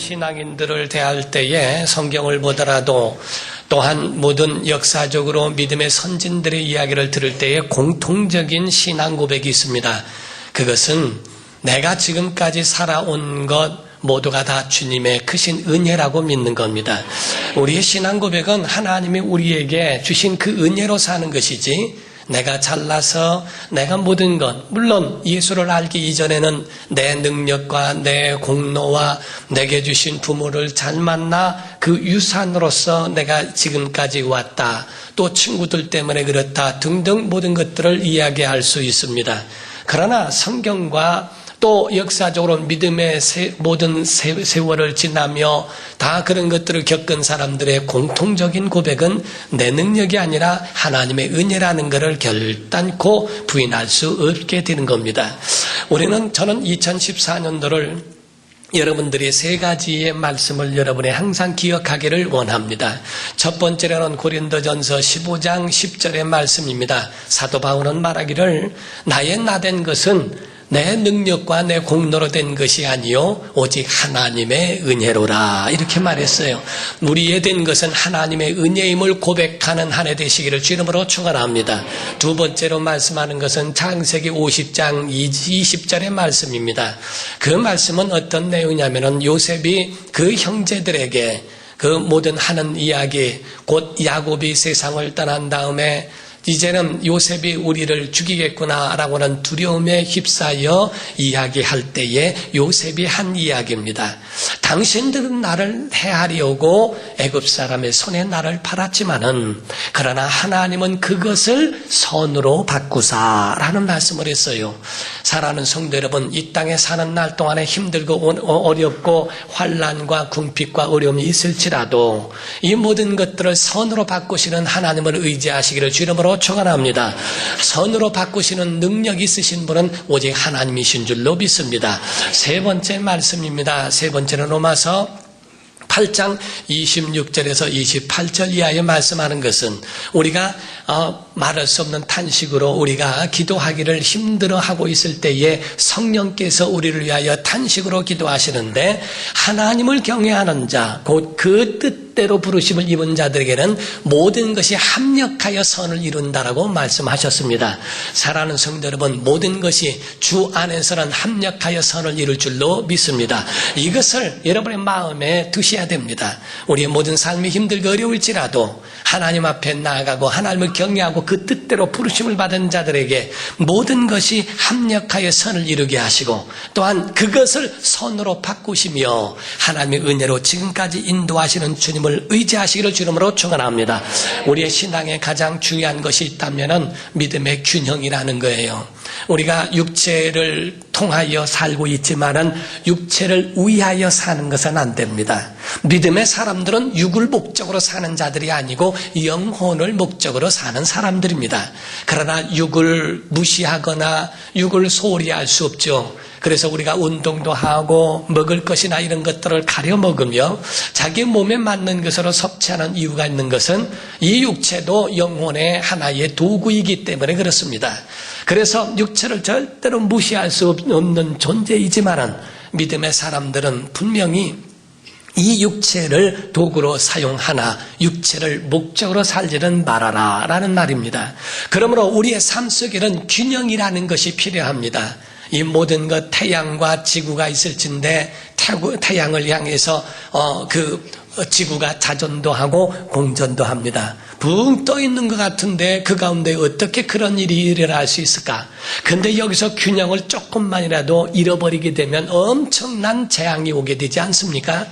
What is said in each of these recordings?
신앙인들을 대할 때에 성경을 보더라도 또한 모든 역사적으로 믿음의 선진들의 이야기를 들을 때에 공통적인 신앙 고백이 있습니다. 그것은 내가 지금까지 살아온 것 모두가 다 주님의 크신 은혜라고 믿는 겁니다. 우리의 신앙 고백은 하나님이 우리에게 주신 그 은혜로 사는 것이지, 내가 잘나서 내가 모든 것, 물론 예수를 알기 이전에는 내 능력과 내 공로와 내게 주신 부모를 잘 만나 그 유산으로서 내가 지금까지 왔다, 또 친구들 때문에 그렇다 등등 모든 것들을 이야기할 수 있습니다. 그러나 성경과 또 역사적으로 믿음의 모든 세월을 지나며 다 그런 것들을 겪은 사람들의 공통적인 고백은 내 능력이 아니라 하나님의 은혜라는 것을 결단코 부인할 수 없게 되는 겁니다. 저는 2014년도를 여러분들이 세 가지의 말씀을 여러분이 항상 기억하기를 원합니다. 첫 번째로는 고린도전서 15장 10절의 말씀입니다. 사도 바울은 말하기를 나의 나된 것은 내 능력과 내 공로로 된 것이 아니요 오직 하나님의 은혜로라, 이렇게 말했어요. 우리의 된 것은 하나님의 은혜임을 고백하는 한 해 되시기를 주 이름으로 축원합니다. 두 번째로 말씀하는 것은 창세기 50장 20절의 말씀입니다. 그 말씀은 어떤 내용이냐면은 요셉이 그 형제들에게 그 모든 하는 이야기, 곧 야곱이 세상을 떠난 다음에 이제는 요셉이 우리를 죽이겠구나라고 하는 두려움에 휩싸여 이야기할 때에 요셉이 한 이야기입니다. 당신들은 나를 해하려고 애굽 사람의 손에 나를 팔았지만은 그러나 하나님은 그것을 선으로 바꾸사라는 말씀을 했어요. 사랑하는 성도 여러분, 이 땅에 사는 날 동안에 힘들고 어렵고 환난과 궁핍과 어려움이 있을지라도 이 모든 것들을 선으로 바꾸시는 하나님을 의지하시기를 주 이름으로 축원합니다. 선으로 바꾸시는 능력이 있으신 분은 오직 하나님이신 줄로 믿습니다. 세 번째 말씀입니다. 세 번째는 로마서 8장 26절에서 28절 이하에 말씀하는 것은 우리가 말할 수 없는 탄식으로 우리가 기도하기를 힘들어하고 있을 때에 성령께서 우리를 위하여 탄식으로 기도하시는데, 하나님을 경외하는 자, 곧 그 뜻대로 부르심을 입은 자들에게는 모든 것이 합력하여 선을 이룬다라고 말씀하셨습니다. 사랑하는 성도 여러분, 모든 것이 주 안에서는 합력하여 선을 이룰 줄로 믿습니다. 이것을 여러분의 마음에 두셔야 됩니다. 우리의 모든 삶이 힘들고 어려울지라도 하나님 앞에 나아가고 하나님을 경외하고 그 뜻대로 부르심을 받은 자들에게 모든 것이 합력하여 선을 이루게 하시고, 또한 그것을 선으로 바꾸시며 하나님의 은혜로 지금까지 인도하시는 주님을 의지하시기를 주님으로 축원합니다. 우리의 신앙에 가장 중요한 것이 있다면 믿음의 균형이라는 거예요. 우리가 육체를 통하여 살고 있지만은 육체를 위하여 사는 것은 안 됩니다. 믿음의 사람들은 육을 목적으로 사는 자들이 아니고 영혼을 목적으로 사는 사람들입니다. 그러나 육을 무시하거나 육을 소홀히 할 수 없죠. 그래서 우리가 운동도 하고 먹을 것이나 이런 것들을 가려 먹으며 자기 몸에 맞는 것으로 섭취하는 이유가 있는 것은 이 육체도 영혼의 하나의 도구이기 때문에 그렇습니다. 그래서 육체를 절대로 무시할 수 없는 존재이지만은 믿음의 사람들은 분명히 이 육체를 도구로 사용하나 육체를 목적으로 살지는 말아라 라는 말입니다. 그러므로 우리의 삶 속에는 균형이라는 것이 필요합니다. 이 모든 것, 태양과 지구가 있을진데 태양을 향해서 지구가 자전도 하고 공전도 합니다. 붕 떠 있는 것 같은데 그 가운데 어떻게 그런 일이 일어날 수 있을까? 근데 여기서 균형을 조금만이라도 잃어버리게 되면 엄청난 재앙이 오게 되지 않습니까?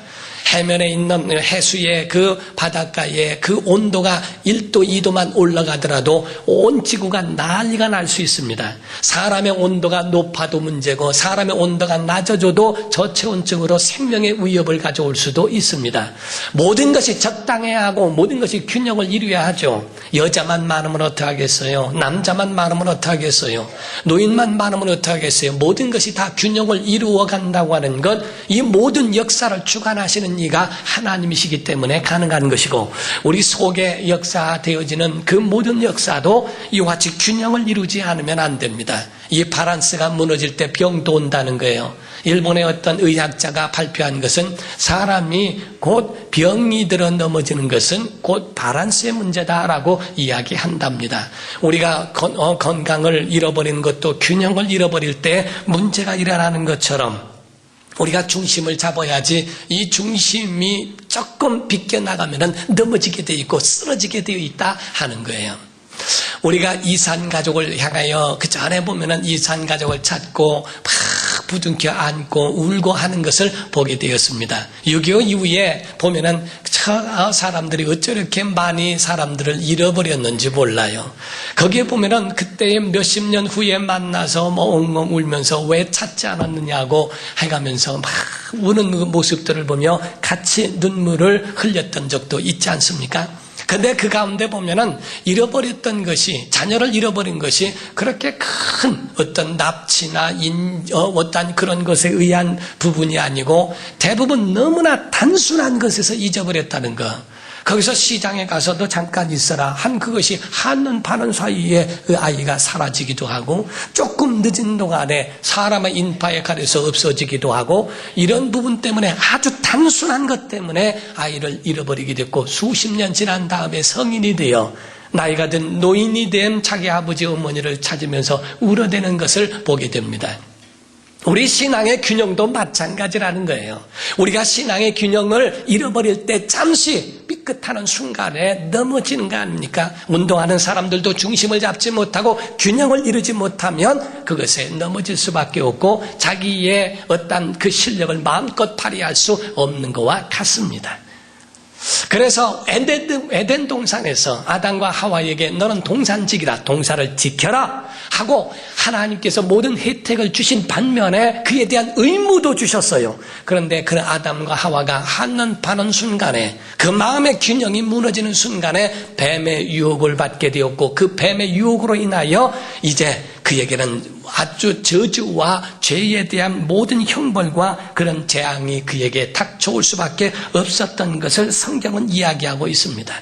해면에 있는 해수의 그 바닷가에 그 온도가 1도, 2도만 올라가더라도 온 지구가 난리가 날 수 있습니다. 사람의 온도가 높아도 문제고 사람의 온도가 낮아져도 저체온증으로 생명의 위협을 가져올 수도 있습니다. 모든 것이 적당해야 하고 모든 것이 균형을 이루어야 하죠. 여자만 많으면 어떡하겠어요? 남자만 많으면 어떡하겠어요? 노인만 많으면 어떡하겠어요? 모든 것이 다 균형을 이루어 간다고 하는 것, 이 모든 역사를 주관하시는 이가 하나님이시기 때문에 가능한 것이고, 우리 속에 역사되어지는 그 모든 역사도 이와 같이 균형을 이루지 않으면 안 됩니다. 이 밸런스가 무너질 때 병도 온다는 거예요. 일본의 어떤 의학자가 발표한 것은 사람이 곧 병이 들어 넘어지는 것은 곧 밸런스의 문제다라고 이야기한답니다. 우리가 건강을 잃어버리는 것도 균형을 잃어버릴 때 문제가 일어나는 것처럼 우리가 중심을 잡아야지 이 중심이 조금 비껴나가면 넘어지게 되어 있고 쓰러지게 되어 있다 하는 거예요. 우리가 이산가족을 향하여 그 전에 보면은 이산가족을 찾고 막 부둥켜 안고 울고 하는 것을 보게 되었습니다. 6.25 이후에 보면은 사람들이 어쩌 이렇게 많이 사람들을 잃어버렸는지 몰라요. 거기에 보면은 그때 몇십 년 후에 만나서 엉엉 울면서 왜 찾지 않았느냐고 해가면서 막 우는 그 모습들을 보며 같이 눈물을 흘렸던 적도 있지 않습니까? 근데 그 가운데 보면은 잃어버렸던 것이, 자녀를 잃어버린 것이 그렇게 큰 어떤 납치나 어떤 그런 것에 의한 부분이 아니고 대부분 너무나 단순한 것에서 잊어버렸다는 것. 거기서 시장에 가서도 잠깐 있어라 한 그것이 한눈 파는 사이에 그 아이가 사라지기도 하고 조금 늦은 동안에 사람의 인파에 가려서 없어지기도 하고 이런 부분 때문에 아주 단순한 것 때문에 아이를 잃어버리게 됐고 수십 년 지난 다음에 성인이 되어 나이가 든 노인이 된 자기 아버지 어머니를 찾으면서 울어대는 것을 보게 됩니다. 우리 신앙의 균형도 마찬가지라는 거예요. 우리가 신앙의 균형을 잃어버릴 때 잠시 삐끗하는 순간에 넘어지는 거 아닙니까? 운동하는 사람들도 중심을 잡지 못하고 균형을 이루지 못하면 그것에 넘어질 수밖에 없고 자기의 어떤 그 실력을 마음껏 발휘할 수 없는 것과 같습니다. 그래서 에덴 동산에서 아담과 하와에게 너는 동산지키라, 동산을 지켜라 하고 하나님께서 모든 혜택을 주신 반면에 그에 대한 의무도 주셨어요. 그런데 그 아담과 하와가 한눈 파는 순간에 그 마음의 균형이 무너지는 순간에 뱀의 유혹을 받게 되었고 그 뱀의 유혹으로 인하여 이제 그에게는 아주 저주와 죄에 대한 모든 형벌과 그런 재앙이 그에게 닥쳐올 수밖에 없었던 것을 성경은 이야기하고 있습니다.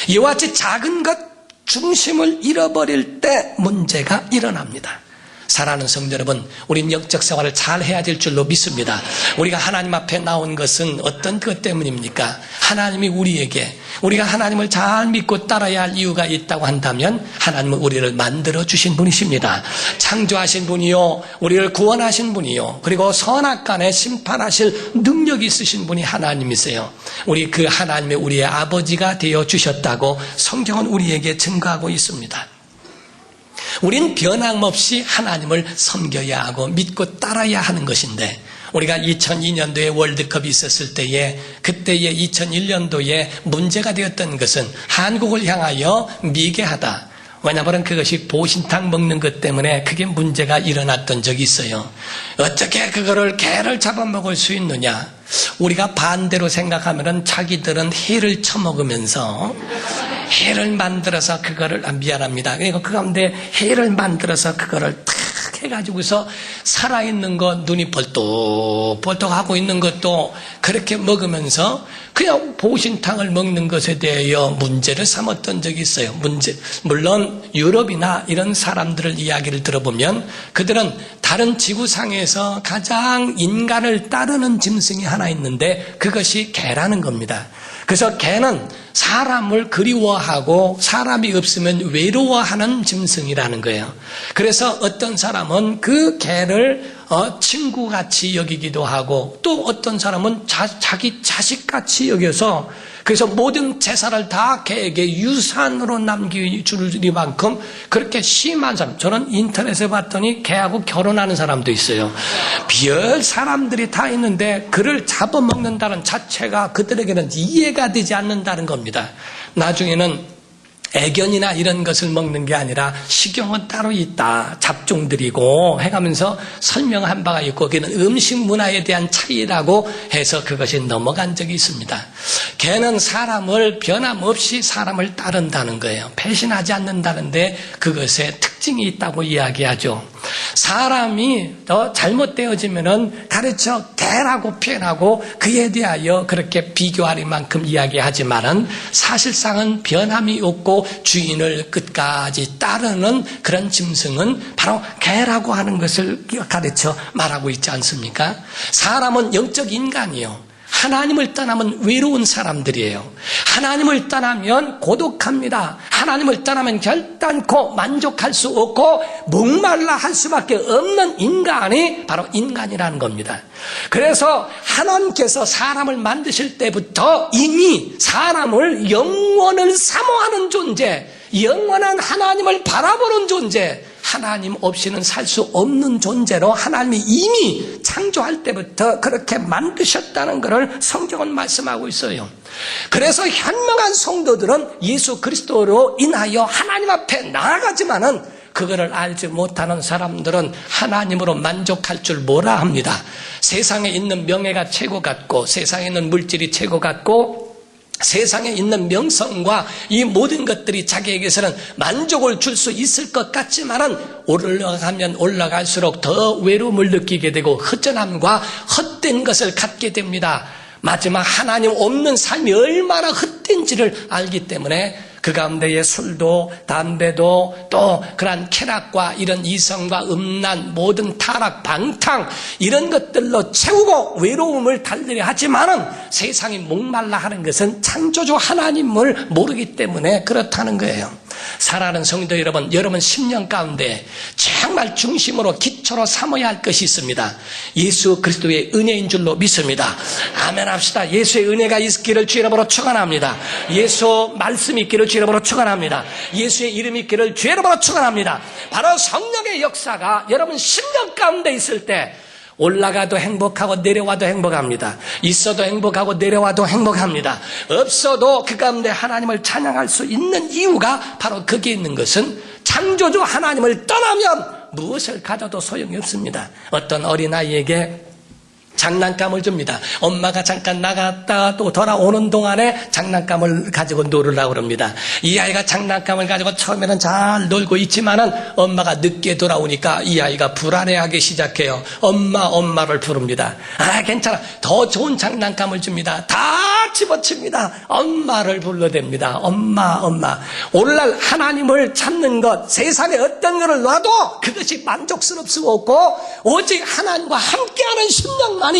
이와 같이 작은 것 중심을 잃어버릴 때 문제가 일어납니다. 사랑하는 성도 여러분, 우린 영적 생활을 잘 해야 될 줄로 믿습니다. 우리가 하나님 앞에 나온 것은 어떤 것 때문입니까? 하나님이 우리가 하나님을 잘 믿고 따라야 할 이유가 있다고 한다면 하나님은 우리를 만들어 주신 분이십니다. 창조하신 분이요, 우리를 구원하신 분이요, 그리고 선악간에 심판하실 능력이 있으신 분이 하나님이세요. 우리 그 하나님의 우리의 아버지가 되어 주셨다고 성경은 우리에게 증거하고 있습니다. 우린 변함없이 하나님을 섬겨야 하고 믿고 따라야 하는 것인데 우리가 2002년도에 월드컵이 있었을 때에 그때의 2001년도에 문제가 되었던 것은 한국을 향하여 미개하다. 왜냐하면 그것이 보신탕 먹는 것 때문에 그게 문제가 일어났던 적이 있어요. 어떻게 그거를 개를 잡아먹을 수 있느냐. 우리가 반대로 생각하면 자기들은 해를 처먹으면서 해를 만들어서 그거를 미안합니다. 그리고 그 가운데 해를 만들어서 그거를 탁 해가지고서 살아있는 것 눈이 벌떡벌떡 하고 있는 것도 그렇게 먹으면서 그냥 보신탕을 먹는 것에 대하여 문제를 삼았던 적이 있어요. 물론 유럽이나 이런 사람들을 이야기를 들어보면 그들은 다른 지구상에서 가장 인간을 따르는 짐승이 하나 있는데 그것이 개라는 겁니다. 그래서 개는 사람을 그리워하고 사람이 없으면 외로워하는 짐승이라는 거예요. 그래서 어떤 사람은 그 개를 친구같이 여기기도 하고 또 어떤 사람은 자기 자식같이 여겨서 그래서 모든 재산을 다 개에게 유산으로 남기주리만큼 그렇게 심한 사람. 저는 인터넷에 봤더니 개하고 결혼하는 사람도 있어요. 별 사람들이 다 있는데 그를 잡아먹는다는 자체가 그들에게는 이해가 되지 않는다는 겁니다. 나중에는 애견이나 이런 것을 먹는 게 아니라 식용은 따로 있다. 잡종들이고 해가면서 설명한 바가 있고 그는 음식 문화에 대한 차이라고 해서 그것이 넘어간 적이 있습니다. 개는 사람을 변함없이 사람을 따른다는 거예요. 배신하지 않는다는데 그것에 특징이 있다고 이야기하죠. 사람이 더 잘못되어지면은 가르쳐 개 개라고 표현하고 그에 대하여 그렇게 비교할 만큼 이야기하지만은 사실상은 변함이 없고 주인을 끝까지 따르는 그런 짐승은 바로 개라고 하는 것을 가르쳐 말하고 있지 않습니까? 사람은 영적 인간이요. 하나님을 떠나면 외로운 사람들이에요. 하나님을 떠나면 고독합니다. 하나님을 떠나면 결단코 만족할 수 없고 목말라 할 수밖에 없는 인간이 바로 인간이라는 겁니다. 그래서 하나님께서 사람을 만드실 때부터 이미 사람을 영원을 사모하는 존재, 영원한 하나님을 바라보는 존재, 하나님 없이는 살 수 없는 존재로 하나님이 이미 창조할 때부터 그렇게 만드셨다는 것을 성경은 말씀하고 있어요. 그래서 현명한 성도들은 예수 그리스도로 인하여 하나님 앞에 나아가지만은 그거를 알지 못하는 사람들은 하나님으로 만족할 줄 몰라 합니다. 세상에 있는 명예가 최고 같고 세상에 있는 물질이 최고 같고 세상에 있는 명성과 이 모든 것들이 자기에게서는 만족을 줄 수 있을 것 같지만은 올라가면 올라갈수록 더 외로움을 느끼게 되고 허전함과 헛된 것을 갖게 됩니다. 마지막 하나님 없는 삶이 얼마나 헛된지를 알기 때문에 그 가운데에 술도 담배도 또 그러한 쾌락과 이런 이성과 음란 모든 타락 방탕 이런 것들로 채우고 외로움을 달리려 하지만은 세상이 목말라 하는 것은 창조주 하나님을 모르기 때문에 그렇다는 거예요. 사랑하는 성도 여러분, 여러분 10년 가운데 정말 중심으로 기초로 삼아야 할 것이 있습니다. 예수 그리스도의 은혜인 줄로 믿습니다. 아멘 합시다. 예수의 은혜가 있기를 주의 이름으로 축원합니다. 예수 말씀이 있기를 주의 이름으로 축원합니다. 예수의 이름이 있기를 주의 이름으로 축원합니다. 바로 성령의 역사가 여러분 10년 가운데 있을 때 올라가도 행복하고 내려와도 행복합니다. 있어도 행복하고 내려와도 행복합니다. 없어도 그 가운데 하나님을 찬양할 수 있는 이유가 바로 거기에 있는 것은 창조주 하나님을 떠나면 무엇을 가져도 소용이 없습니다. 어떤 어린아이에게 장난감을 줍니다. 엄마가 잠깐 나갔다 또 돌아오는 동안에 장난감을 가지고 놀으려고 그럽니다. 이 아이가 장난감을 가지고 처음에는 잘 놀고 있지만은 엄마가 늦게 돌아오니까 이 아이가 불안해하기 시작해요. 엄마를 부릅니다. 괜찮아. 더 좋은 장난감을 줍니다. 다 집어칩니다. 엄마를 불러댑니다. 엄마. 오늘날 하나님을 찾는 것, 세상에 어떤 것을 놔도 그것이 만족스럽 수 없고 오직 하나님과 함께하는 심령만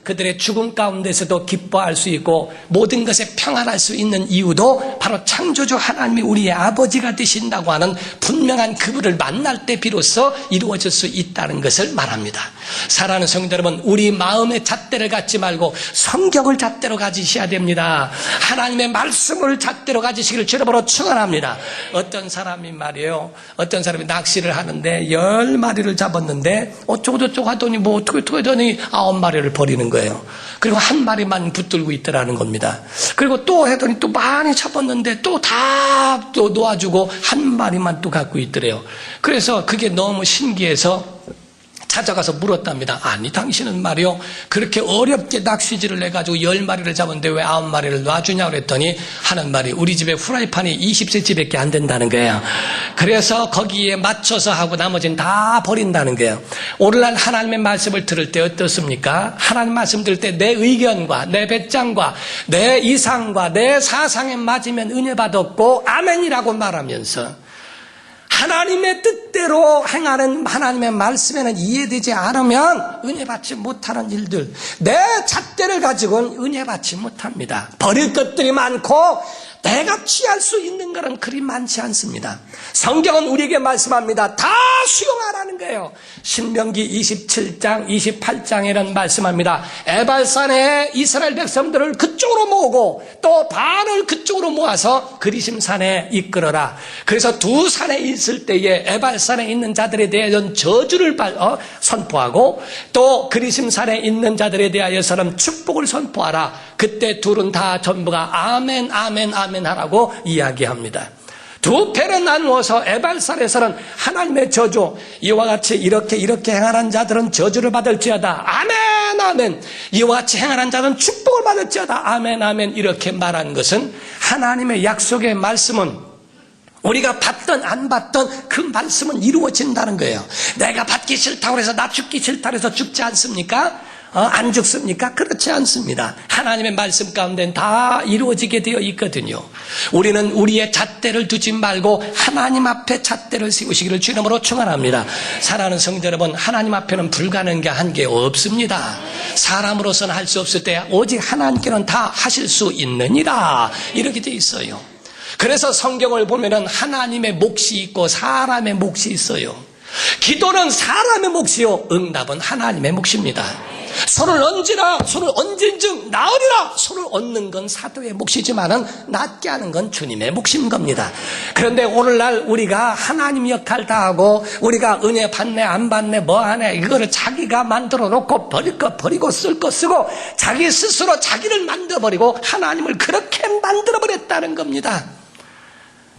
그들의 죽음 가운데서도 기뻐할 수 있고 모든 것에 평안할 수 있는 이유도 바로 창조주 하나님이 우리의 아버지가 되신다고 하는 분명한 그분을 만날 때 비로소 이루어질 수 있다는 것을 말합니다. 사랑하는 성도 여러분, 우리 마음의 잣대를 갖지 말고 성경을 잣대로 가지셔야 됩니다. 하나님의 말씀을 잣대로 가지시기를 주님으로 축원합니다. 어떤 사람이 말이에요. 어떤 사람이 낚시를 하는데 10마리를 잡았는데 어쩌고저쩌고 하더니 뭐 어떻게 하더니 9마리를 버리는 거예요. 그리고 한 마리만 붙들고 있더라는 겁니다. 그리고 또 했더니 또 많이 잡았는데 또 다 또 놓아주고 한 마리만 또 갖고 있더래요. 그래서 그게 너무 신기해서 찾아가서 물었답니다. 아니 당신은 말이요 그렇게 어렵게 낚시질을 해가지고 10마리를 잡았는데 왜 9마리를 놔주냐고 그랬더니 하는 말이 우리 집에 후라이팬이 20cm밖에 안 된다는 거예요. 그래서 거기에 맞춰서 하고 나머지는 다 버린다는 거예요. 오늘날 하나님의 말씀을 들을 때 어떻습니까? 하나님 말씀 들을 때 내 의견과 내 배짱과 내 이상과 내 사상에 맞으면 은혜 받았고 아멘이라고 말하면서 하나님의 뜻대로 행하는 하나님의 말씀에는 이해되지 않으면 은혜 받지 못하는 일들, 내 잣대를 가지고는 은혜 받지 못합니다. 버릴 것들이 많고 내가 취할 수 있는 것은 그리 많지 않습니다. 성경은 우리에게 말씀합니다. 다 수용하라는 거예요. 신명기 27장 28장에는 말씀합니다. 에발산에 이스라엘 백성들을 그쪽으로 모으고 또 반을 그쪽으로 모아서 그리심산에 이끌어라. 그래서 두 산에 있을 때에 에발산에 있는 자들에 대해서는 저주를 선포하고 또 그리심산에 있는 자들에 대하여서는 축복을 선포하라. 그때 둘은 다 전부가 아멘 하라고 이야기합니다. 두 패로 나누어서 에발산에서는 하나님의 저주, 이와 같이 이렇게 행하는 자들은 저주를 받을지어다. 아멘. 이와 같이 행하는 자들은 축복을 받을지어다. 아멘. 이렇게 말한 것은 하나님의 약속의 말씀은 우리가 받든 안 받든 그 말씀은 이루어진다는 거예요. 내가 받기 싫다고 해서 나 죽기 싫다고 해서 죽지 않습니까? 안 죽습니까? 그렇지 않습니다. 하나님의 말씀 가운데는 다 이루어지게 되어 있거든요. 우리는 우리의 잣대를 두지 말고 하나님 앞에 잣대를 세우시기를 주 이름으로 축원합니다. 사랑하는 성도 여러분, 하나님 앞에는 불가능한 게 없습니다. 사람으로서는 할 수 없을 때 오직 하나님께는 다 하실 수 있느니라, 이렇게 되어 있어요. 그래서 성경을 보면은 하나님의 몫이 있고 사람의 몫이 있어요. 기도는 사람의 몫이요, 응답은 하나님의 몫입니다. 손을 얹으라, 손을 얹은즉 나으리라. 손을 얹는 건 사도의 몫이지만은 낫게 하는 건 주님의 몫인 겁니다. 그런데 오늘날 우리가 하나님 역할 다 하고 우리가 은혜 받네 안 받네 뭐 하네 이거를 자기가 만들어 놓고 버릴 거 버리고 쓸 거 쓰고 자기 스스로 자기를 만들어 버리고 하나님을 그렇게 만들어 버렸다는 겁니다.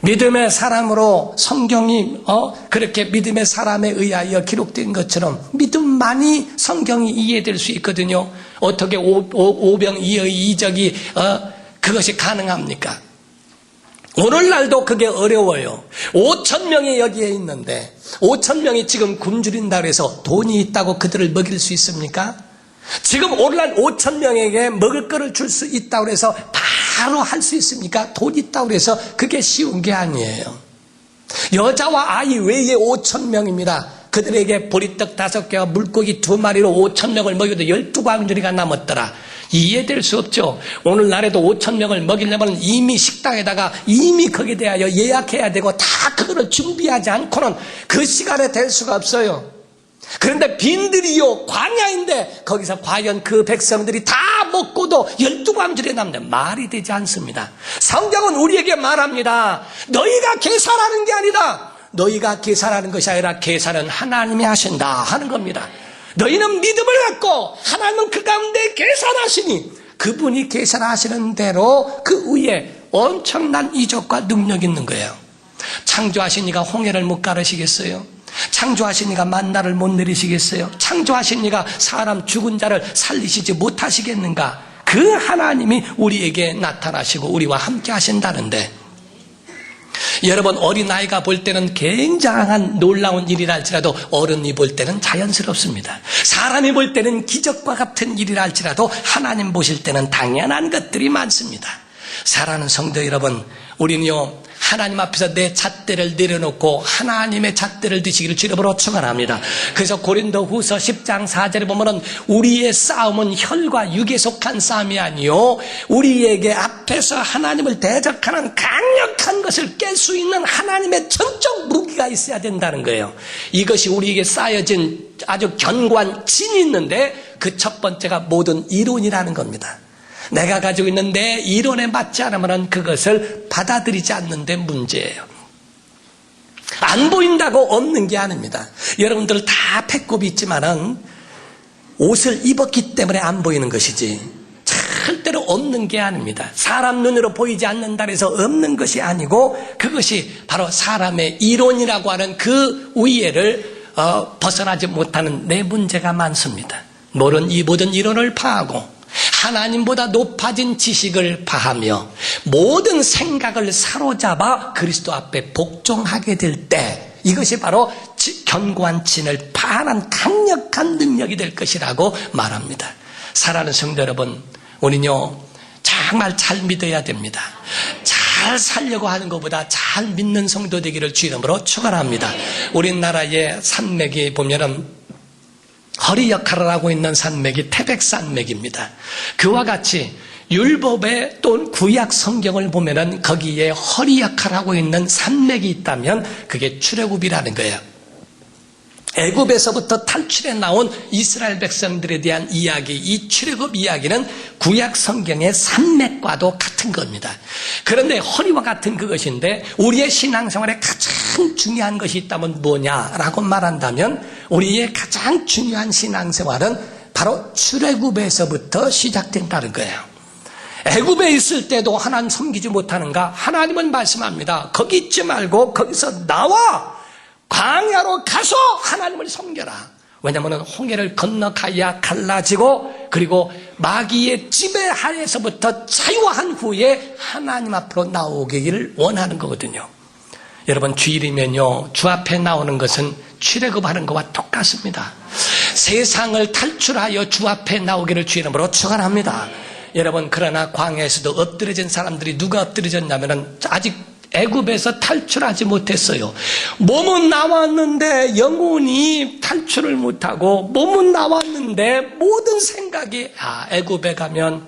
믿음의 사람으로 성경이 그렇게 믿음의 사람에 의하여 기록된 것처럼 믿음만이 성경이 이해될 수 있거든요. 어떻게 오병이의 이적이 그것이 가능합니까? 오늘날도 그게 어려워요. 5,000명이 여기에 있는데 5,000명이 지금 굶주린다고 해서 돈이 있다고 그들을 먹일 수 있습니까? 지금 오늘날 5,000명에게 먹을 거를 줄 수 있다고 해서 바로 할 수 있습니까? 돈 있다고 해서 그게 쉬운 게 아니에요. 여자와 아이 외에 5,000명입니다. 그들에게 보리떡 5개와 물고기 2마리로 5,000명을 먹여도 12광주리가 남았더라. 이해될 수 없죠. 오늘날에도 5,000명을 먹이려면 이미 식당에다가 이미 거기에 대하여 예약해야 되고 다 그거를 준비하지 않고는 그 시간에 될 수가 없어요. 그런데 빈들이요 광야인데 거기서 과연 그 백성들이 다 먹고도 12광주리에 남는데 말이 되지 않습니다. 성경은 우리에게 말합니다. 너희가 계산하는 게 아니다. 너희가 계산하는 것이 아니라 계산은 하나님이 하신다 하는 겁니다. 너희는 믿음을 갖고 하나님은 그 가운데 계산하시니 그분이 계산하시는 대로 그 위에 엄청난 이적과 능력이 있는 거예요. 창조하신 이가 홍해를 못 가르시겠어요? 창조하신 이가 만나를 못 내리시겠어요? 창조하신 이가 사람 죽은 자를 살리시지 못하시겠는가? 그 하나님이 우리에게 나타나시고 우리와 함께 하신다는데, 여러분 어린아이가 볼 때는 굉장한 놀라운 일이라 할지라도 어른이 볼 때는 자연스럽습니다. 사람이 볼 때는 기적과 같은 일이라 할지라도 하나님 보실 때는 당연한 것들이 많습니다. 사랑하는 성도 여러분, 우리는요 하나님 앞에서 내 잣대를 내려놓고 하나님의 잣대를 드시기를 주 이름으로 축원합니다. 그래서 고린도후서 10장 4절에 보면은 우리의 싸움은 혈과 육에 속한 싸움이 아니요 우리에게 앞에서 하나님을 대적하는 강력한 것을 깰 수 있는 하나님의 전적 무기가 있어야 된다는 거예요. 이것이 우리에게 쌓여진 아주 견고한 진이 있는데 그 첫 번째가 모든 이론이라는 겁니다. 내가 가지고 있는 내 이론에 맞지 않으면 그것을 받아들이지 않는 데 문제예요. 안 보인다고 없는 게 아닙니다. 여러분들 다 배꼽이 있지만은 옷을 입었기 때문에 안 보이는 것이지 절대로 없는 게 아닙니다. 사람 눈으로 보이지 않는다 해서 없는 것이 아니고 그것이 바로 사람의 이론이라고 하는 그 위에를 벗어나지 못하는 내 문제가 많습니다. 모든 이론을 파하고 하나님보다 높아진 지식을 파하며 모든 생각을 사로잡아 그리스도 앞에 복종하게 될 때 이것이 바로 견고한 진을 파하는 강력한 능력이 될 것이라고 말합니다. 사랑하는 성도 여러분, 우리는요 정말 잘 믿어야 됩니다. 잘 살려고 하는 것보다 잘 믿는 성도 되기를 주 이름으로 축원합니다. 우리나라의 산맥이 보면은 허리 역할을 하고 있는 산맥이 태백산맥입니다. 그와 같이 율법의 또는 구약 성경을 보면은 거기에 허리 역할을 하고 있는 산맥이 있다면 그게 출애굽이라는 거예요. 애굽에서부터 탈출해 나온 이스라엘 백성들에 대한 이야기, 이 출애굽 이야기는 구약 성경의 산맥과도 같은 겁니다. 그런데 허리와 같은 그것인데 우리의 신앙생활에 가장 중요한 것이 있다면 뭐냐라고 말한다면 우리의 가장 중요한 신앙생활은 바로 출애굽에서부터 시작된다는 거예요. 애굽에 있을 때도 하나님 섬기지 못하는가? 하나님은 말씀합니다. 거기 있지 말고 거기서 나와 광야로 가서 하나님을 섬겨라. 왜냐하면 홍해를 건너가야 갈라지고 그리고 마귀의 지배하에서부터 자유한 후에 하나님 앞으로 나오기를 원하는 거거든요. 여러분 주일이면요 주 앞에 나오는 것은 출애굽하는 것과 똑같습니다. 세상을 탈출하여 주 앞에 나오기를 주 이름으로 축원합니다. 여러분, 그러나 광야에서도 엎드려진 사람들이 누가 엎드려졌냐면은 아직 애굽에서 탈출하지 못했어요. 몸은 나왔는데 영혼이 탈출을 못하고, 몸은 나왔는데 모든 생각이 애굽에 가면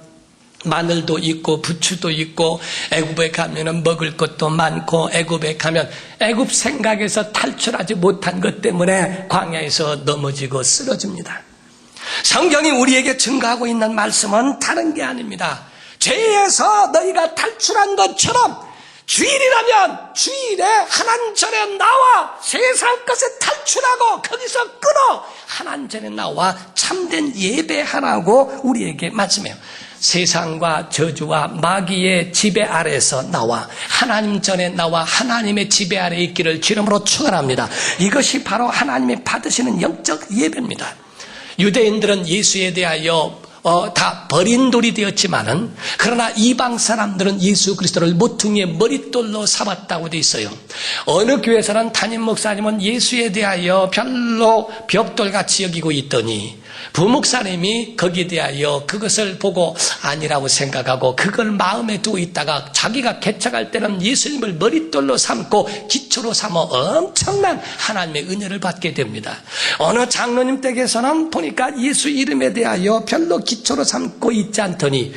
마늘도 있고 부추도 있고, 애굽에 가면은 먹을 것도 많고, 애굽에 가면 애굽 생각에서 탈출하지 못한 것 때문에 광야에서 넘어지고 쓰러집니다. 성경이 우리에게 증거하고 있는 말씀은 다른 게 아닙니다. 죄에서 너희가 탈출한 것처럼 주일이라면 주일에 하나님 전에 나와 세상 것에 탈출하고 거기서 끊어 하나님 전에 나와 참된 예배하라고 우리에게 말씀해요. 세상과 저주와 마귀의 지배 아래에서 나와 하나님 전에 나와 하나님의 지배 아래에 있기를 주 이름으로 축원합니다. 이것이 바로 하나님이 받으시는 영적 예배입니다. 유대인들은 예수에 대하여 다 버린 돌이 되었지만은, 그러나 이방 사람들은 예수 그리스도를 모퉁이의 머릿돌로 삼았다고 되어 있어요. 어느 교회에서는 담임 목사님은 예수에 대하여 별로 벽돌같이 여기고 있더니 부목사님이 거기에 대하여 그것을 보고 아니라고 생각하고 그걸 마음에 두고 있다가 자기가 개척할 때는 예수님을 머릿돌로 삼고 기초로 삼아 엄청난 하나님의 은혜를 받게 됩니다. 어느 장로님 댁에서는 보니까 예수 이름에 대하여 별로 기초로 삼고 있지 않더니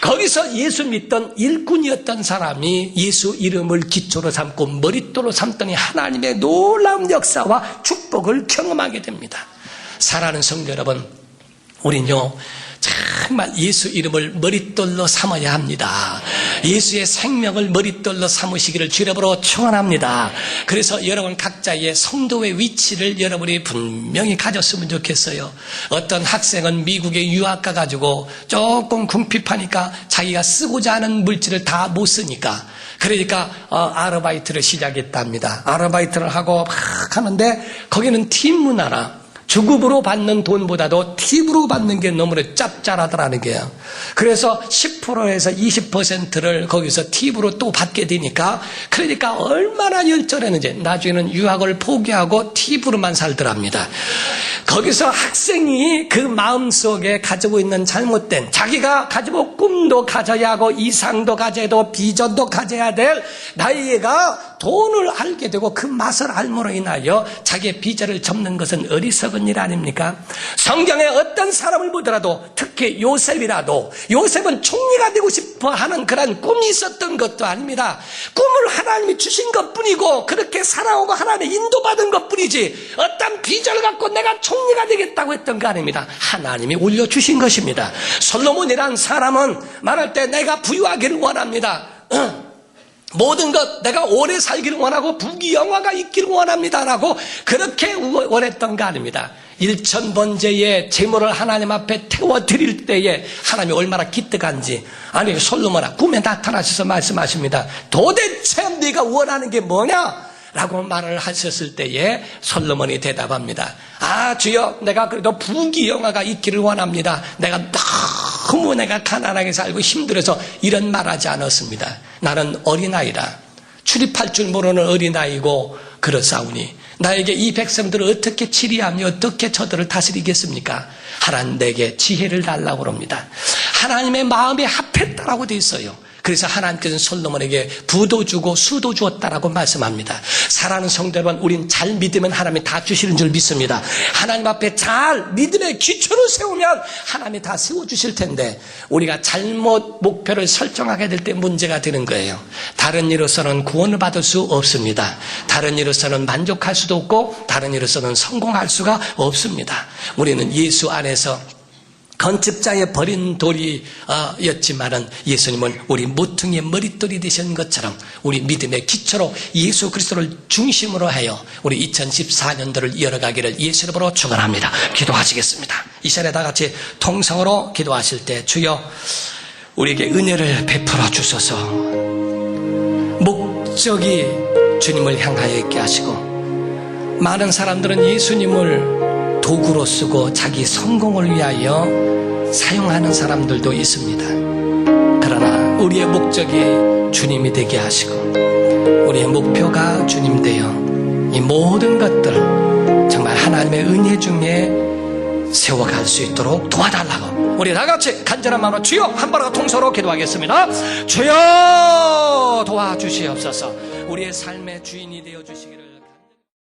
거기서 예수 믿던 일꾼이었던 사람이 예수 이름을 기초로 삼고 머릿돌로 삼더니 하나님의 놀라운 역사와 축복을 경험하게 됩니다. 사랑하는 성도 여러분, 우린요 정말 예수 이름을 머릿돌로 삼아야 합니다. 예수의 생명을 머릿돌로 삼으시기를 주 이름으로 축원합니다. 그래서 여러분 각자의 성도의 위치를 여러분이 분명히 가졌으면 좋겠어요. 어떤 학생은 미국에 유학 가가지고 조금 궁핍하니까 자기가 쓰고자 하는 물질을 다 못 쓰니까, 그러니까 아르바이트를 시작했답니다. 아르바이트를 하고 막 하는데 거기는 팀 문화라 주급으로 받는 돈보다도 팁으로 받는 게 너무나 짭짤하더라는 거예요. 그래서 10%에서 20%를 거기서 팁으로 또 받게 되니까, 그러니까 얼마나 열정했는지 나중에는 유학을 포기하고 팁으로만 살더랍니다. 거기서 학생이 그 마음속에 가지고 있는 잘못된, 자기가 가지고 꿈도 가져야 하고 이상도 가져야 되고 비전도 가져야 될 나이가 돈을 알게 되고 그 맛을 알므로 인하여 자기의 비전을 접는 것은 어리석은 일 아닙니까? 성경에 어떤 사람을 보더라도, 특히 요셉이라도, 요셉은 총리가 되고 싶어 하는 그런 꿈이 있었던 것도 아닙니다. 꿈을 하나님이 주신 것뿐이고 그렇게 살아오고 하나님의 인도받은 것뿐이지 어떤 비전을 갖고 내가 총리가 되겠다고 했던 거 아닙니다. 하나님이 올려주신 것입니다. 솔로몬이란 사람은 말할 때 내가 부유하기를 원합니다. 모든 것 내가 오래 살기를 원하고 부귀영화가 있기를 원합니다라고 그렇게 원했던 거 아닙니다. 1000번째의 제물을 하나님 앞에 태워드릴 때에 하나님이 얼마나 기특한지, 아니 솔로몬아 꿈에 나타나셔서 말씀하십니다. 도대체 네가 원하는 게 뭐냐? 라고 말을 하셨을 때에 솔로몬이 대답합니다. 주여, 내가 그래도 부귀영화가 있기를 원합니다. 내가 너무 가난하게 살고 힘들어서 이런 말하지 않았습니다. 나는 어린아이라, 출입할 줄 모르는 어린아이고 그렇사오니 나에게 이 백성들을 어떻게 치리하며 어떻게 저들을 다스리겠습니까? 하나님 내게 지혜를 달라고 합니다. 하나님의 마음에 합했다라고 되어 있어요. 그래서 하나님께서는 솔로몬에게 부도 주고 수도 주었다라고 말씀합니다. 사랑하는 성도 여러분, 우린 잘 믿으면 하나님이 다 주시는 줄 믿습니다. 하나님 앞에 잘 믿음의 기초를 세우면 하나님이 다 세워주실 텐데, 우리가 잘못 목표를 설정하게 될 때 문제가 되는 거예요. 다른 일로서는 구원을 받을 수 없습니다. 다른 일로서는 만족할 수도 없고 다른 일로서는 성공할 수가 없습니다. 우리는 예수 안에서 건축자의 버린 돌이었지만은 예수님은 우리 모퉁이의 머릿돌이 되신 것처럼 우리 믿음의 기초로 예수 그리스도를 중심으로 하여 우리 2014년도를 이어가기를 예수 이름으로 축원합니다. 기도하시겠습니다. 이 시간에 다 같이 통성으로 기도하실 때, 주여 우리에게 은혜를 베풀어 주소서. 목적이 주님을 향하여 있게 하시고, 많은 사람들은 예수님을 도구로 쓰고 자기 성공을 위하여 사용하는 사람들도 있습니다. 그러나 우리의 목적이 주님이 되게 하시고 우리의 목표가 주님 되어 이 모든 것들 정말 하나님의 은혜 중에 세워갈 수 있도록 도와달라고 우리 다같이 간절한 마음으로 주여 한번더 통서로 기도하겠습니다. 주여 도와주시옵소서. 우리의 삶의 주인이 되어주시기를.